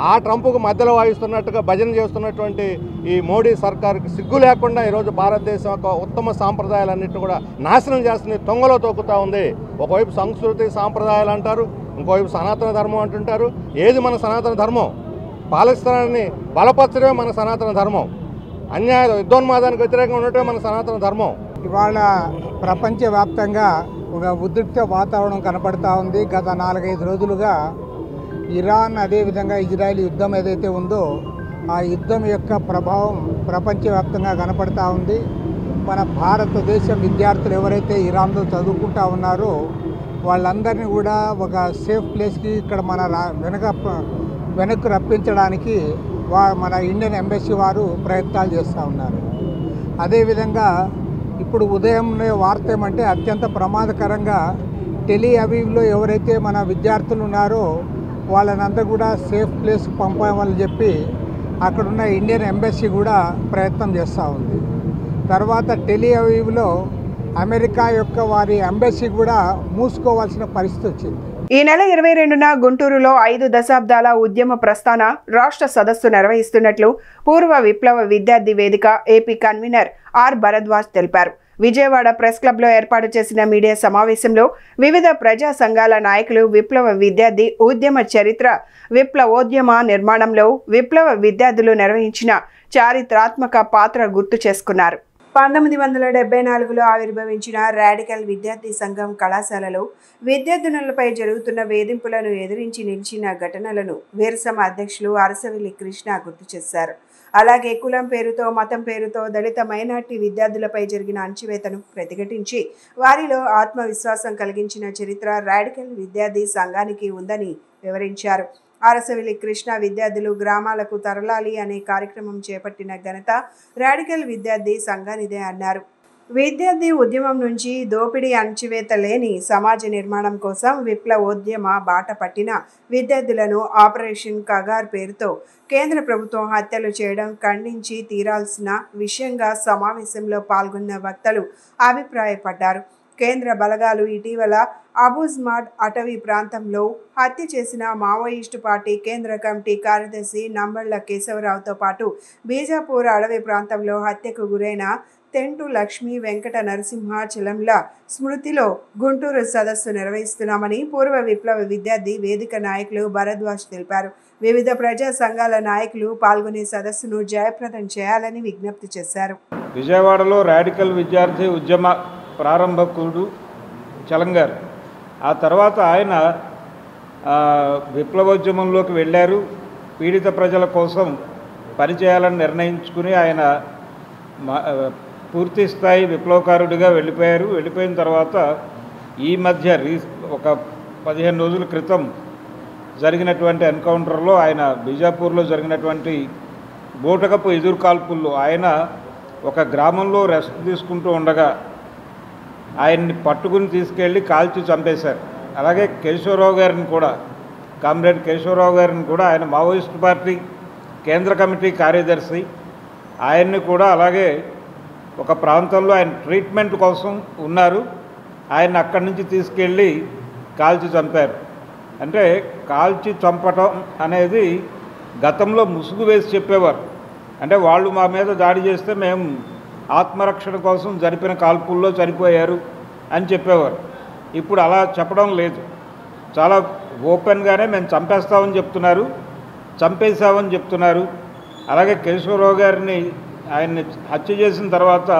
ఆ ట్రంప్కు మధ్యలో వాయిస్తున్నట్టుగా భజన చేస్తున్నటువంటి ఈ మోడీ సర్కారుకి సిగ్గు లేకుండా ఈరోజు భారతదేశం యొక్క ఉత్తమ సాంప్రదాయాలన్నింటినీ కూడా నాశనం చేస్తుంది, తొంగలో తొక్కుతూ ఉంది. ఒకవైపు సంస్కృతి సాంప్రదాయాలు అంటారు, ఇంకోవైపు సనాతన ధర్మం అంటుంటారు. ఏది మన సనాతన ధర్మం? పాలస్తీనాన్ని బలపరచడమే మన సనాతన ధర్మం. అన్యాయ యుద్ధోన్మాదానికి వ్యతిరేకంగా ఉండటమే మన సనాతన ధర్మం. ఇవాళ ప్రపంచవ్యాప్తంగా ఒక ఉద్రిక్త వాతావరణం కనపడతా ఉంది. గత 4-5 రోజులుగా ఇరాన్, అదేవిధంగా ఇజ్రాయెల్ యుద్ధం ఏదైతే ఉందో ఆ యుద్ధం యొక్క ప్రభావం ప్రపంచవ్యాప్తంగా కనపడతా ఉంది. మన భారతదేశ విద్యార్థులు ఎవరైతే ఇరాన్లో చదువుకుంటా ఉన్నారో వాళ్ళందరినీ కూడా ఒక సేఫ్ ప్లేస్కి ఇక్కడ మన వెనక్కు రప్పించడానికి మన ఇండియన్ ఎంబసీ వారు ప్రయత్నాలు చేస్తూ ఉన్నారు. అదేవిధంగా ఇప్పుడు ఉదయంలో వార్త ఏమంటే అత్యంత ప్రమాదకరంగా టెలి అవీవ్లో ఎవరైతే మన విద్యార్థులు ఉన్నారో వాళ్ళనంతా కూడా సేఫ్ ప్లేస్ పంపామని చెప్పి అక్కడున్న ఇండియన్ ఎంబసీ కూడా ప్రయత్నం చేస్తూ ఉంది. తర్వాత టెలి అవీవ్లో అమెరికా యొక్క వారి ఎంబసీ కూడా మూసుకోవాల్సిన పరిస్థితి వచ్చింది. ఈ నెల 22న గుంటూరులో 5 దశాబ్దాల ఉద్యమ ప్రస్థాన రాష్ట్ర సదస్సు నిర్వహిస్తున్నట్లు పూర్వ విప్లవ విద్యార్థి వేదిక ఏపీ కన్వీనర్ ఆర్ భరద్వాజ్ తెలిపారు. విజయవాడ ప్రెస్ క్లబ్లో ఏర్పాటు చేసిన మీడియా సమావేశంలో వివిధ ప్రజా సంఘాల నాయకులు విప్లవ విద్యార్థి ఉద్యమ చరిత్ర, విప్లవోద్యమ నిర్మాణంలో విప్లవ విద్యార్థులు నిర్వహించిన చారిత్రాత్మక పాత్ర గుర్తు చేసుకున్నారు. 1974లో ఆవిర్భవించిన రాడికల్ విద్యార్థి సంఘం కళాశాలలో విద్యార్థినులపై జరుగుతున్న వేధింపులను ఎదిరించి నిలిచిన ఘటనలను వీరసమ అధ్యక్షులు అరసవిల్లి కృష్ణ గుర్తు చేశారు. అలాగే కులం పేరుతో, మతం పేరుతో దళిత మైనార్టీ విద్యార్థులపై జరిగిన అణచివేతను ప్రతిఘటించి వారిలో ఆత్మవిశ్వాసం కలిగించిన చరిత్ర రాడికల్ విద్యార్థి సంఘానికి ఉందని వివరించారు. అరసవిల్లి కృష్ణ విద్యార్థులు గ్రామాలకు తరలాలి అనే కార్యక్రమం చేపట్టిన ఘనత రాడికల్ విద్యార్థి సంఘానిదే అన్నారు. విద్యార్థి ఉద్యమం నుంచి దోపిడీ, అణచివేత లేని సమాజ నిర్మాణం కోసం విప్లవోద్యమ బాట పట్టిన విద్యార్థులను ఆపరేషన్ కగార్ పేరుతో కేంద్ర ప్రభుత్వం హత్యలు చేయడం ఖండించి తీరాల్సిన విషయంగా సమావేశంలో పాల్గొన్న వక్తలు అభిప్రాయపడ్డారు. కేంద్ర బలగాలు ఇటీవల అబూజ్మాడ్ అటవీ ప్రాంతంలో హత్య చేసిన మావోయిస్టు పార్టీ కేంద్ర కమిటీ కార్యదర్శి నంబళ్ల కేశవరావుతో పాటు బీజాపూర్ అడవి ప్రాంతంలో హత్యకు గురైన తెంటు లక్ష్మీ వెంకట నరసింహాచలంల స్మృతిలో గుంటూరు సదస్సు నిర్వహిస్తున్నామని పూర్వ విప్లవ విద్యార్థి వేదిక నాయకులు భరద్వాజ్ తెలిపారు. వివిధ ప్రజా సంఘాల నాయకులు పాల్గొనే సదస్సును జయప్రదం చేయాలని విజ్ఞప్తి చేశారు. విజయవాడలో రాడికల్ విద్యార్థి ఉద్యమ ప్రారంభకుడు చలంగారు. ఆ తర్వాత ఆయన విప్లవోద్యమంలోకి వెళ్ళారు. పీడిత ప్రజల కోసం పనిచేయాలని నిర్ణయించుకుని ఆయన పూర్తి స్థాయి విప్లవకారుడిగా వెళ్ళిపోయారు. వెళ్ళిపోయిన తర్వాత ఈ మధ్య ఒక 15 రోజుల క్రితం జరిగినటువంటి ఎన్కౌంటర్లో ఆయన బీజాపూర్లో జరిగినటువంటి బూటకపు ఎదురుకాల్పుల్లో ఆయన ఒక గ్రామంలో రెస్ట్ తీసుకుంటూ ఉండగా ఆయన్ని పట్టుకుని తీసుకెళ్ళి కాల్చి చంపేశారు. అలాగే కేశవరావు గారిని కూడా, కామ్రేడ్ కేశవరావు గారిని కూడా, ఆయన మావోయిస్ట్ పార్టీ కేంద్ర కమిటీ కార్యదర్శి, ఆయన్ని కూడా అలాగే ఒక ప్రాంతంలో ఆయన ట్రీట్మెంట్ కోసం ఉన్నారు. ఆయన అక్కడి నుంచి తీసుకెళ్ళి కాల్చి చంపారు. అంటే కాల్చి చంపటం అనేది గతంలో ముసుగు వేసి చెప్పేవారు. అంటే వాళ్ళు మా మీద దాడి చేస్తే మేము ఆత్మరక్షణ కోసం జరిపిన కాల్పుల్లో చనిపోయారు అని చెప్పేవారు. ఇప్పుడు అలా చెప్పడం లేదు. చాలా ఓపెన్గానే మేము చంపేస్తామని చెప్తున్నారు, చంపేశామని చెప్తున్నారు. అలాగే కేశవరావు గారిని ఆయన్ని హత్య చేసిన తర్వాత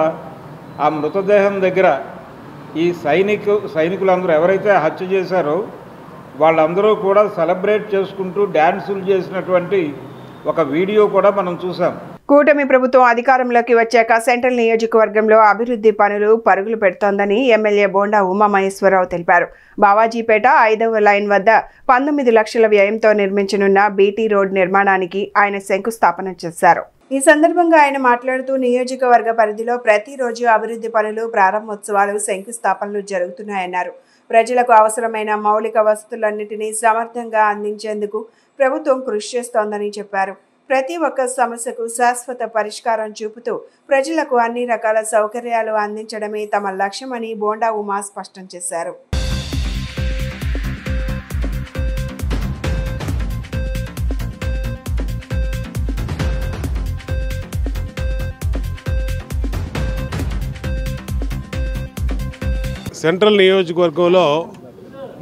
ఆ మృతదేహం దగ్గర ఈ సైనికులందరూ ఎవరైతే హత్య చేశారో వాళ్ళందరూ కూడా సెలబ్రేట్ చేసుకుంటూ డ్యాన్సులు చేసినటువంటి ఒక వీడియో కూడా మనం చూసాం. కూటమి ప్రభుత్వం అధికారంలోకి వచ్చాక సెంట్రల్ నియోజకవర్గంలో అభివృద్ధి పనులు పరుగులు పెడుతోందని ఎమ్మెల్యే బోండా ఉమామహేశ్వరరావు తెలిపారు. బావాజీపేట 5వ లైన్ వద్ద 19 లక్షల వ్యయంతో నిర్మించనున్న బీటీ రోడ్ నిర్మాణానికి ఆయన శంకుస్థాపన చేశారు. ఈ సందర్భంగా ఆయన మాట్లాడుతూ నియోజకవర్గ పరిధిలో ప్రతిరోజు అభివృద్ధి పనులు, ప్రారంభోత్సవాలు, శంకుస్థాపనలు జరుగుతున్నాయన్నారు. ప్రజలకు అవసరమైన మౌలిక వసతులన్నింటినీ సమర్థంగా అందించేందుకు ప్రభుత్వం కృషి చేస్తోందని చెప్పారు. ప్రతి ఒక్క సమస్యకు శాశ్వత పరిష్కారం చూపుతూ ప్రజలకు అన్ని రకాల సౌకర్యాలు అందించడమే తమ లక్ష్యమని బోండా ఉమా స్పష్టం చేశారు. సెంట్రల్ నియోజకవర్గంలో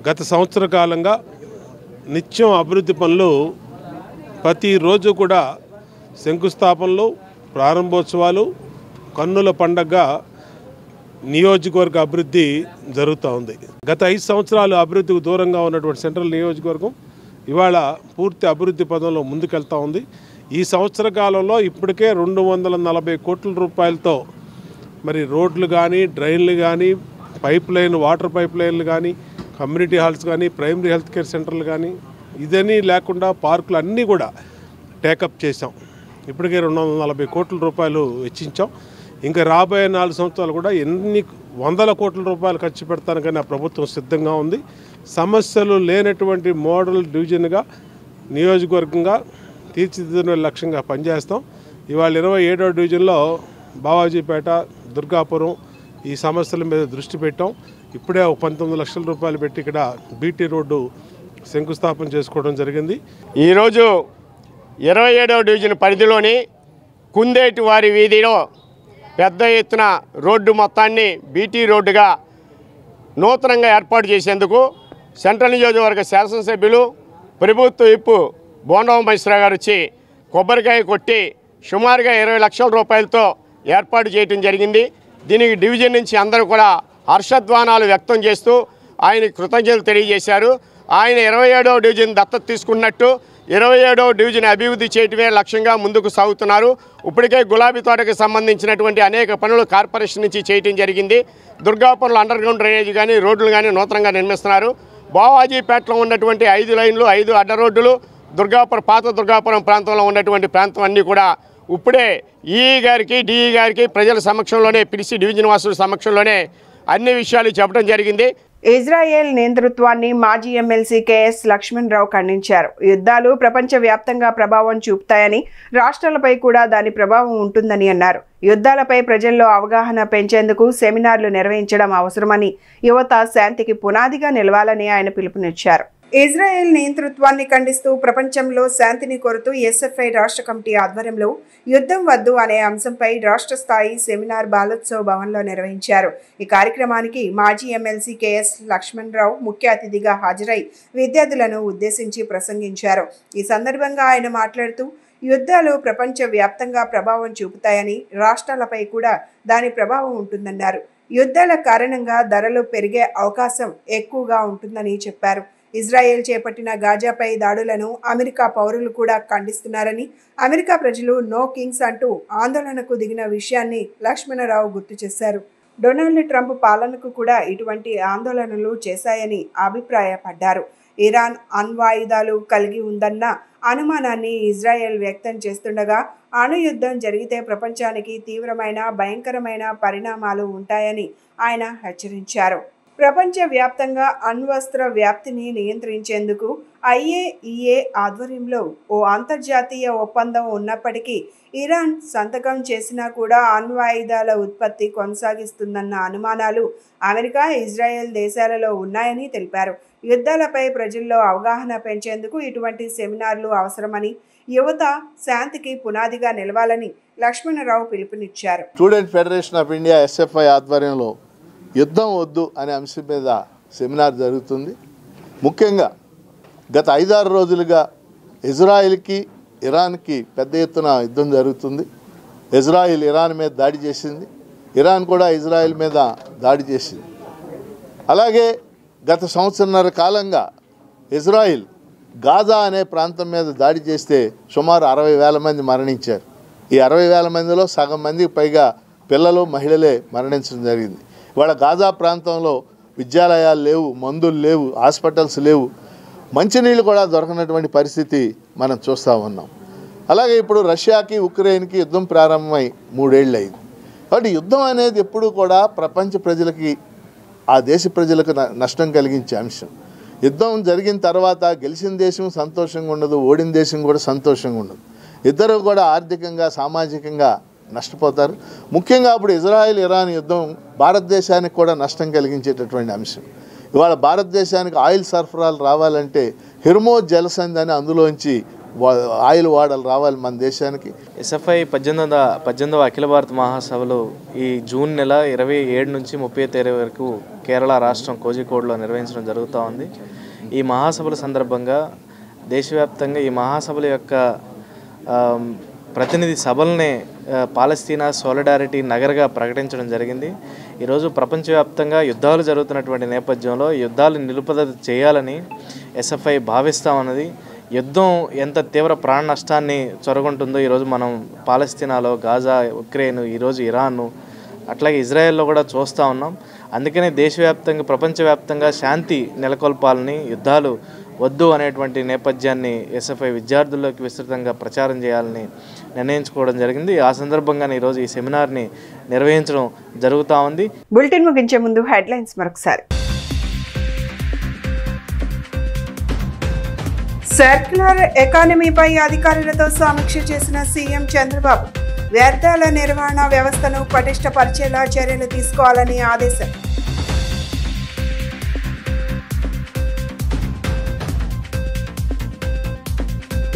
గత సంవత్సర కాలంగా నిత్యం అభివృద్ధి పనులు ప్రతిరోజు కూడా శంకుస్థాపనలు, ప్రారంభోత్సవాలు, కన్నుల పండగగా నియోజకవర్గ అభివృద్ధి జరుగుతూ ఉంది. గత 5 సంవత్సరాలు అభివృద్ధికి దూరంగా ఉన్నటువంటి సెంట్రల్ నియోజకవర్గం ఇవాళ పూర్తి అభివృద్ధి పదంలో ముందుకెళ్తూ ఉంది. ఈ సంవత్సర కాలంలో ఇప్పటికే 240 కోట్ల రూపాయలతో మరి రోడ్లు కానీ, డ్రైన్లు కానీ, వాటర్ పైప్ లైన్లు కానీ, కమ్యూనిటీ హాల్స్ కానీ, ప్రైమరీ హెల్త్ కేర్ సెంటర్లు కానీ, ఇదని లేకుండా పార్కులు అన్నీ కూడా టేకప్ చేసాం. ఇప్పటికే 240 కోట్ల రూపాయలు వెచ్చించాం. ఇంకా రాబోయే 4 సంవత్సరాలు కూడా ఎన్ని వందల కోట్ల రూపాయలు ఖర్చు పెడతానికైనా ప్రభుత్వం సిద్ధంగా ఉంది. సమస్యలు లేనటువంటి మోడల్ డివిజన్గా నియోజకవర్గంగా తీర్చిదిద్దే లక్ష్యంగా పనిచేస్తాం. ఇవాళ 27వ డివిజన్లో బావాజీపేట, దుర్గాపురం ఈ సమస్యల మీద దృష్టి పెట్టాం. ఇప్పుడే 19 లక్షల రూపాయలు పెట్టి ఇక్కడ బీటీ రోడ్డు శంకుస్థాపన చేసుకోవడం జరిగింది. ఈరోజు 27వ డివిజన్ పరిధిలోని కుందేటి వారి వీధిలో పెద్ద ఎత్తున రోడ్డు మొత్తాన్ని బీటీ రోడ్డుగా నూతనంగా ఏర్పాటు చేసేందుకు సెంట్రల్ నియోజకవర్గ శాసనసభ్యులు ప్రభుత్వ విప్ బోండా ఉమామహేశ్వరరావు గారు వచ్చి కొబ్బరికాయ కొట్టి సుమారుగా 20 లక్షల రూపాయలతో ఏర్పాటు చేయడం జరిగింది. దీనికి డివిజన్ నుంచి అందరూ కూడా హర్షధ్వానాలు వ్యక్తం చేస్తూ ఆయన కృతజ్ఞతలు తెలియజేశారు. ఆయన 27వ డివిజన్ దత్తత తీసుకున్నట్టు 27వ డివిజన్ అభివృద్ధి చేయటమే లక్ష్యంగా ముందుకు సాగుతున్నారు. ఇప్పటికే గులాబీ తోటకు సంబంధించినటువంటి అనేక పనులు కార్పొరేషన్ నుంచి చేయటం జరిగింది. దుర్గాపురంలో అండర్ గ్రౌండ్ డ్రైనేజ్ కానీ, రోడ్లు కానీ నూతనంగా నిర్మిస్తున్నారు. బావాజీపేటలో ఉన్నటువంటి 5 లైన్లు, 5 అడ్డ రోడ్డులు, పాత దుర్గాపురం ప్రాంతంలో ఉన్నటువంటి ప్రాంతం అన్నీ కూడా ఇప్పుడే ఈఈ గారికి, డిఈ గారికి ప్రజల సమక్షంలోనే పిలిచి డివిజన్ వాసుల సమక్షంలోనే అన్ని విషయాలు చెప్పడం జరిగింది. ఇజ్రాయెల్ నేతృత్వాన్ని మాజీ ఎమ్మెల్సీ కేఎస్ లక్ష్మణరావు ఖండించారు. యుద్ధాలు ప్రపంచవ్యాప్తంగా ప్రభావం చూపుతాయని, రాష్ట్రాలపై కూడా దాని ప్రభావం ఉంటుందని అన్నారు. యుద్ధాలపై ప్రజల్లో అవగాహన పెంచేందుకు సెమినార్లు నిర్వహించడం అవసరమని, యువత శాంతికి పునాదిగా నిలవాలని ఆయన పిలుపునిచ్చారు. ఇజ్రాయెల్ నేతృత్వాన్ని ఖండిస్తూ ప్రపంచంలో శాంతిని కోరుతూ ఎస్ఎఫ్ఐ రాష్ట్ర కమిటీ ఆధ్వర్యంలో యుద్ధం వద్దు అనే అంశంపై రాష్ట్ర స్థాయి సెమినార్ బాలోత్సవ్ భవన్లో నిర్వహించారు. ఈ కార్యక్రమానికి మాజీ ఎమ్మెల్సీ కేఎస్ లక్ష్మణరావు ముఖ్య అతిథిగా హాజరై విద్యార్థులను ఉద్దేశించి ప్రసంగించారు. ఈ సందర్భంగా ఆయన మాట్లాడుతూ యుద్ధాలు ప్రపంచ వ్యాప్తంగా ప్రభావం చూపుతాయని, రాష్ట్రాలపై కూడా దాని ప్రభావం ఉంటుందన్నారు. యుద్ధాల కారణంగా ధరలు పెరిగే అవకాశం ఎక్కువగా ఉంటుందని చెప్పారు. ఇజ్రాయెల్ చేపట్టిన గాజాపై దాడులను అమెరికా పౌరులు కూడా ఖండిస్తున్నారని, అమెరికా ప్రజలు నో కింగ్స్ అంటూ ఆందోళనకు దిగిన విషయాన్ని లక్ష్మణరావు గుర్తు చేశారు. డొనాల్డ్ ట్రంప్ పాలనకు కూడా ఇటువంటి ఆందోళనలు చేశాయని అభిప్రాయపడ్డారు. ఇరాన్ అణ్వాయుధాలు కలిగి ఉందన్న అనుమానాన్ని ఇజ్రాయెల్ వ్యక్తం చేస్తుండగా, అణుయుద్ధం జరిగితే ప్రపంచానికి తీవ్రమైన భయంకరమైన పరిణామాలు ఉంటాయని ఆయన హెచ్చరించారు. ప్రపంచవ్యాప్తంగా అణ్వస్త్ర వ్యాప్తిని నియంత్రించేందుకు IAEA ఆధ్వర్యంలో ఓ అంతర్జాతీయ ఒప్పందం ఉన్నప్పటికీ ఇరాన్ సంతకం చేసినా కూడా అణ్వాయుధాల ఉత్పత్తి కొనసాగిస్తుందన్న అనుమానాలు అమెరికా, ఇజ్రాయెల్ దేశాలలో ఉన్నాయని తెలిపారు. యుద్ధాలపై ప్రజల్లో అవగాహన పెంచేందుకు ఇటువంటి సెమినార్లు అవసరమని, యువత శాంతికి పునాదిగా నిలవాలని లక్ష్మణరావు పిలుపునిచ్చారు. Student federation of India SFI ఆధ్వర్యంలో యుద్ధం వద్దు అనే అంశం మీద సెమినార్ జరుగుతుంది. ముఖ్యంగా గత 5-6 రోజులుగా ఇజ్రాయిల్కి ఇరాన్కి పెద్ద ఎత్తున యుద్ధం జరుగుతుంది. ఇజ్రాయిల్ ఇరాన్ మీద దాడి చేసింది, ఇరాన్ కూడా ఇజ్రాయిల్ మీద దాడి చేసింది. అలాగే గత సంవత్సరన్నర కాలంగా ఇజ్రాయిల్ గాజా అనే ప్రాంతం మీద దాడి చేస్తే సుమారు 60,000 మంది మరణించారు. ఈ 60,000 మందిలో సగం మందికి పైగా పిల్లలు, మహిళలే మరణించడం జరిగింది. ఇవాళ గాజా ప్రాంతంలో విద్యాలయాలు లేవు, మందులు లేవు, హాస్పిటల్స్ లేవు, మంచినీళ్ళు కూడా దొరకనటువంటి పరిస్థితి మనం చూస్తూ ఉన్నాం. అలాగే ఇప్పుడు రష్యాకి ఉక్రెయిన్కి యుద్ధం ప్రారంభమై 3 ఏళ్ళు అయింది. కాబట్టి యుద్ధం అనేది ఎప్పుడూ కూడా ప్రపంచ ప్రజలకి, ఆ దేశ ప్రజలకు నష్టం కలిగించే అంశం. యుద్ధం జరిగిన తర్వాత గెలిచిన దేశం సంతోషంగా ఉండదు, ఓడిన దేశం కూడా సంతోషంగా ఉండదు. ఇద్దరు కూడా ఆర్థికంగా, సామాజికంగా నష్టపోతారు. ముఖ్యంగా అప్పుడు ఇజ్రాయెల్ ఇరాన్ యుద్ధం భారతదేశానికి కూడా నష్టం కలిగించేటటువంటి అంశం. ఇవాళ భారతదేశానికి ఆయిల్ సరఫరాలు రావాలంటే హిర్మోజ్ జలసంధి అని అందులోంచి ఆయిల్ వాడలు రావాలి మన దేశానికి. SFI 18వ అఖిల భారత మహాసభలు ఈ జూన్ నెల 27 నుంచి 30 తేదీ వరకు కేరళ రాష్ట్రం కోజికోడ్లో నిర్వహించడం జరుగుతూ ఉంది. ఈ మహాసభల సందర్భంగా దేశవ్యాప్తంగా ఈ మహాసభల యొక్క ప్రతినిధి సభలనే పాలస్తీనా సోలిడారిటీ నగర్గా ప్రకటించడం జరిగింది. ఈరోజు ప్రపంచవ్యాప్తంగా యుద్ధాలు జరుగుతున్నటువంటి నేపథ్యంలో యుద్ధాలు నిలుపుదల చేయాలని SFI భావిస్తామన్నది. యుద్ధం ఎంత తీవ్ర ప్రాణ నష్టాన్ని చొరగొంటుందో ఈరోజు మనం పాలస్తీనాలో, గాజా, ఉక్రెయిన్, ఈరోజు ఇరాన్, అట్లాగే ఇజ్రాయెల్లో కూడా చూస్తూ ఉన్నాం. అందుకనే దేశవ్యాప్తంగా, ప్రపంచవ్యాప్తంగా శాంతి నెలకొల్పాలని, యుద్ధాలు వద్దు అనేటువంటి నేపథ్యాన్ని SFI విద్యార్థుల్లోకి విస్తృతంగా ప్రచారం చేయాలని నిర్ణయించుకోవడం జరిగింది. ఆ సందర్భంగానే ఈరోజు ఈ సెమినార్ని నిర్వహించడం జరుగుతూ ఉంది. బులెటిన్ ముగించే ముందు హెడ్లైన్స్ మరొకసారి. సర్క్యులర్ ఎకానమీపై అధికారులతో సమీక్ష చేసిన సీఎం చంద్రబాబు. వ్యర్థాల నిర్వహణ వ్యవస్థను పటిష్టపరిచేలా చర్యలు తీసుకోవాలని ఆదేశం.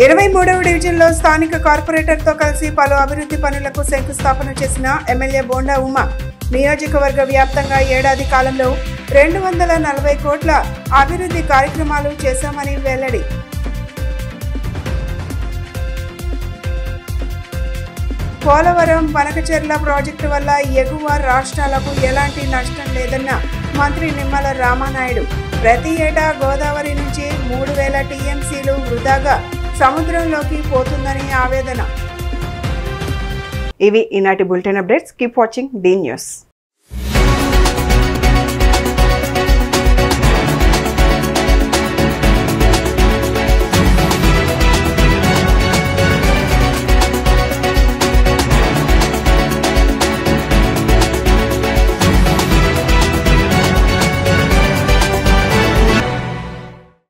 ఇరవై 23వ డివిజన్లో స్థానిక కార్పొరేటర్తో కలిసి పలు అభివృద్ధి పనులకు శంకుస్థాపన చేసిన ఎమ్మెల్యే బోండా ఉమా. నియోజకవర్గ వ్యాప్తంగా ఏడాది కాలంలో 240 కోట్ల అభివృద్ధి కార్యక్రమాలు చేశామని వెల్లడి. పోలవరం బనకచెర్ల ప్రాజెక్టు వల్ల ఎగువ రాష్ట్రాలకు ఎలాంటి నష్టం లేదన్న మంత్రి నిమ్మల రామానాయుడు. ప్రతి ఏటా గోదావరి నుంచి 3000 TMCలు వృధాగా సముద్రంలోకి పోతుందని ఆవేదన. ఇవి ఈనాటి bulletin updates. Keep watching the news.